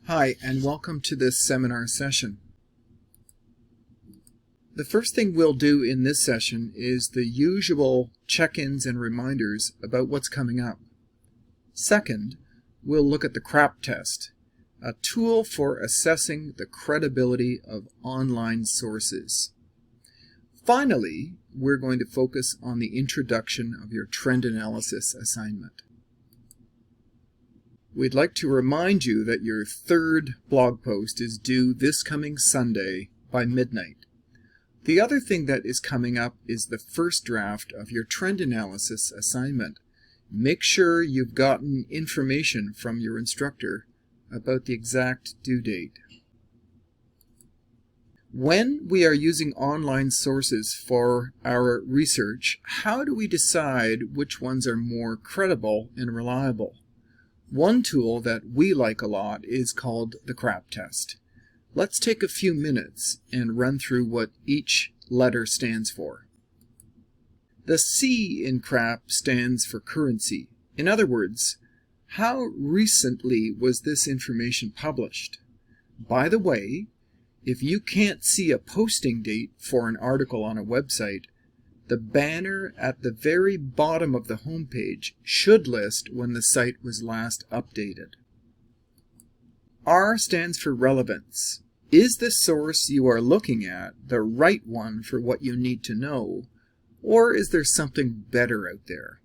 Hi, and welcome to this seminar session. The first thing we'll do in this session is the usual check-ins and reminders about what's coming up. Second, we'll look at the CRAP test, a tool for assessing the credibility of online sources. Finally, we're going to focus on the introduction of your trend analysis assignment. We'd like to remind you that your third blog post is due this coming Sunday by midnight. The other thing that is coming up is the first draft of your trend analysis assignment. Make sure you've gotten information from your instructor about the exact due date. When we are using online sources for our research, how do we decide which ones are more credible and reliable? One tool that we like a lot is called the CRAP test. Let's take a few minutes and run through what each letter stands for. The C in CRAP stands for currency. In other words, how recently was this information published? By the way, if you can't see a posting date for an article on a website, the banner at the very bottom of the homepage should list when the site was last updated. R stands for relevance. Is the source you are looking at the right one for what you need to know, or is there something better out there?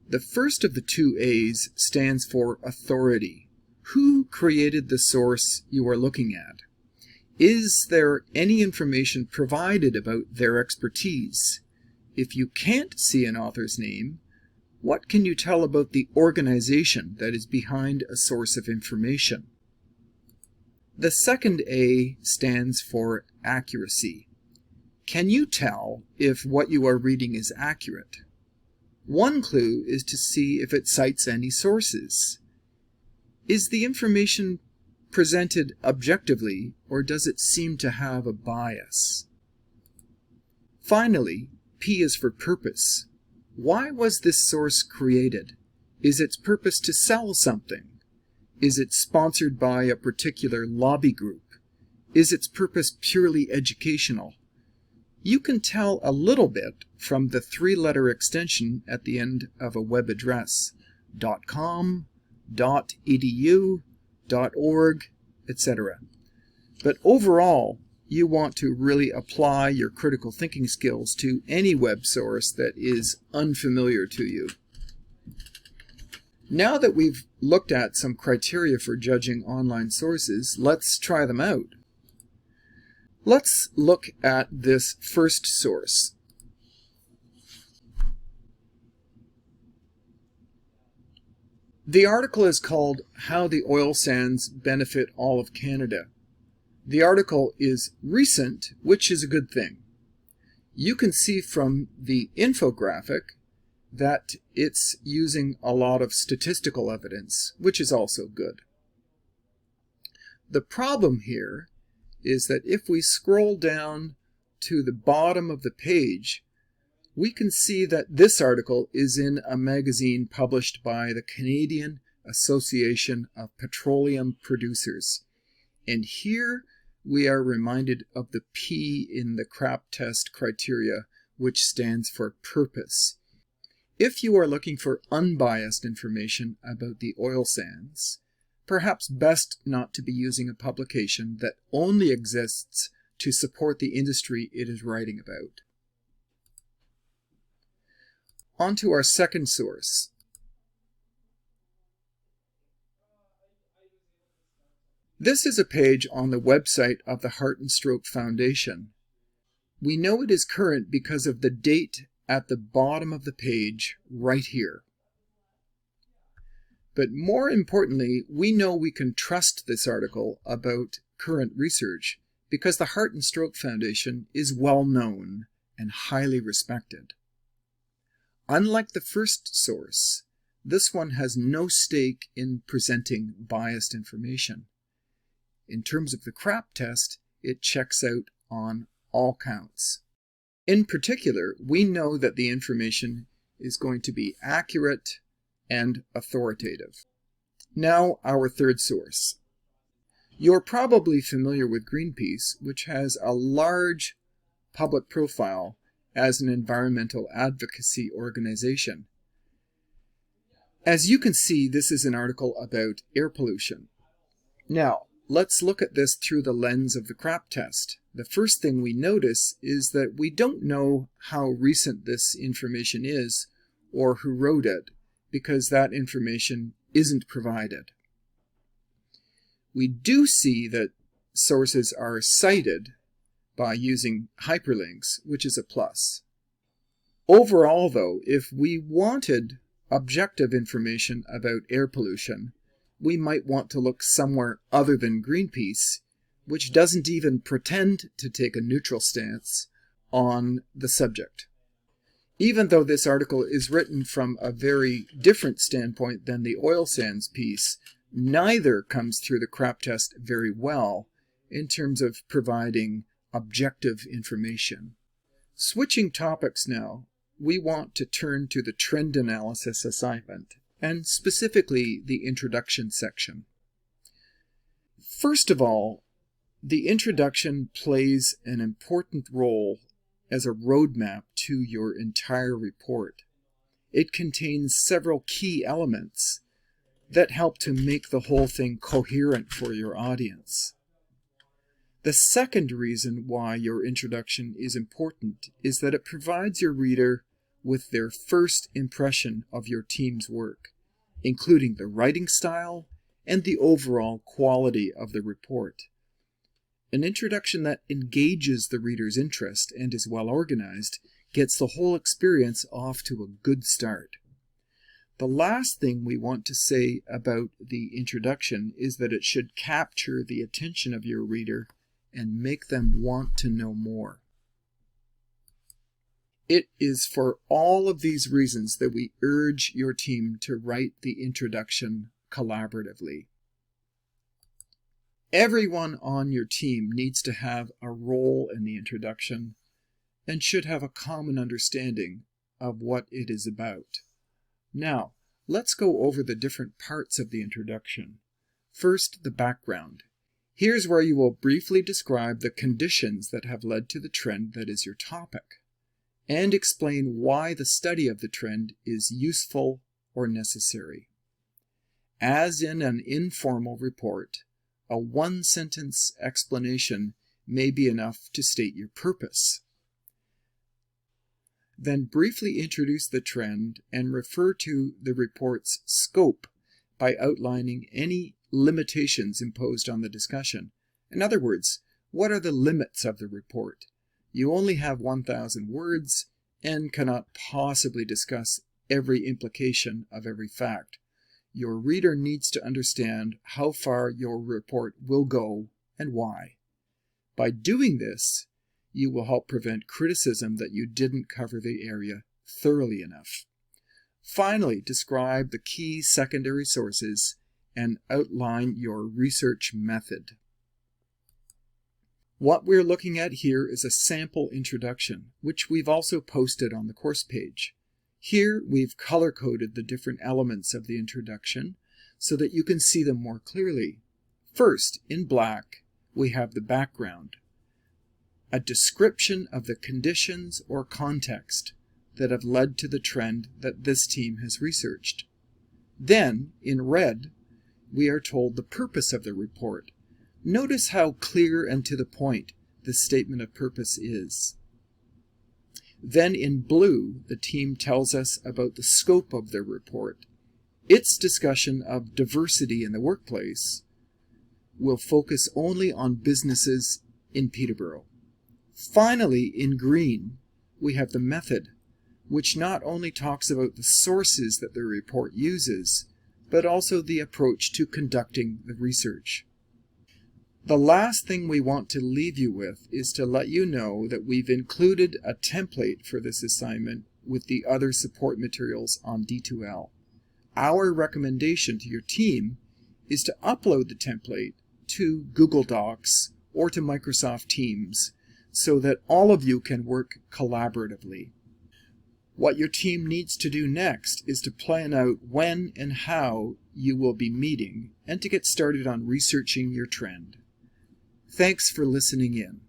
The first of the two A's stands for authority. Who created the source you are looking at? Is there any information provided about their expertise? If you can't see an author's name, what can you tell about the organization that is behind a source of information? The second A stands for accuracy. Can you tell if what you are reading is accurate? One clue is to see if it cites any sources. Is the information presented objectively, or does it seem to have a bias? Finally, P is for purpose. Why was this source created? Is its purpose to sell something? Is it sponsored by a particular lobby group? Is its purpose purely educational? You can tell a little bit from the three-letter extension at the end of a web address: .com, .edu, .org, etc. But overall, you want to really apply your critical thinking skills to any web source that is unfamiliar to you. Now that we've looked at some criteria for judging online sources, let's try them out. Let's look at this first source. The article is called How the Oil Sands Benefit All of Canada. The article is recent, which is a good thing. You can see from the infographic that it's using a lot of statistical evidence, which is also good. The problem here is that if we scroll down to the bottom of the page, we can see that this article is in a magazine published by the Canadian Association of Petroleum Producers. And here we are reminded of the P in the CRAP test criteria, which stands for purpose. If you are looking for unbiased information about the oil sands, perhaps best not to be using a publication that only exists to support the industry it is writing about. On to our second source. This is a page on the website of the Heart and Stroke Foundation. We know it is current because of the date at the bottom of the page right here. But more importantly, we know we can trust this article about current research because the Heart and Stroke Foundation is well known and highly respected. Unlike the first source, this one has no stake in presenting biased information. In terms of the CRAP test, it checks out on all counts. In particular, we know that the information is going to be accurate and authoritative. Now, our third source. You're probably familiar with Greenpeace, which has a large public profile as an environmental advocacy organization. As you can see, this is an article about air pollution. Now, let's look at this through the lens of the CRAP test. The first thing we notice is that we don't know how recent this information is or who wrote it, because that information isn't provided. We do see that sources are cited by using hyperlinks, which is a plus. Overall, though, if we wanted objective information about air pollution, we might want to look somewhere other than Greenpeace, which doesn't even pretend to take a neutral stance on the subject. Even though this article is written from a very different standpoint than the oil sands piece, neither comes through the CRAP test very well in terms of providing objective information. Switching topics now, we want to turn to the trend analysis assignment, and specifically the introduction section. First of all, the introduction plays an important role as a roadmap to your entire report. It contains several key elements that help to make the whole thing coherent for your audience. The second reason why your introduction is important is that it provides your reader with their first impression of your team's work, including the writing style and the overall quality of the report. An introduction that engages the reader's interest and is well organized gets the whole experience off to a good start. The last thing we want to say about the introduction is that it should capture the attention of your reader and make them want to know more. It is for all of these reasons that we urge your team to write the introduction collaboratively. Everyone on your team needs to have a role in the introduction and should have a common understanding of what it is about. Now, let's go over the different parts of the introduction. First, the background. Here's where you will briefly describe the conditions that have led to the trend that is your topic, and explain why the study of the trend is useful or necessary. As in an informal report, a one-sentence explanation may be enough to state your purpose. Then briefly introduce the trend and refer to the report's scope by outlining any limitations imposed on the discussion. In other words, what are the limits of the report? You only have 1,000 words and cannot possibly discuss every implication of every fact. Your reader needs to understand how far your report will go and why. By doing this, you will help prevent criticism that you didn't cover the area thoroughly enough. Finally, describe the key secondary sources and outline your research method. What we're looking at here is a sample introduction, which we've also posted on the course page. Here, we've color-coded the different elements of the introduction so that you can see them more clearly. First, in black, we have the background, a description of the conditions or context that have led to the trend that this team has researched. Then, in red, we are told the purpose of the report. Notice how clear and to the point this statement of purpose is. Then in blue, the team tells us about the scope of their report. Its discussion of diversity in the workplace will focus only on businesses in Peterborough. Finally, in green, we have the method, which not only talks about the sources that the report uses, but also the approach to conducting the research. The last thing we want to leave you with is to let you know that we've included a template for this assignment with the other support materials on D2L. Our recommendation to your team is to upload the template to Google Docs or to Microsoft Teams so that all of you can work collaboratively. What your team needs to do next is to plan out when and how you will be meeting and to get started on researching your trend. Thanks for listening in.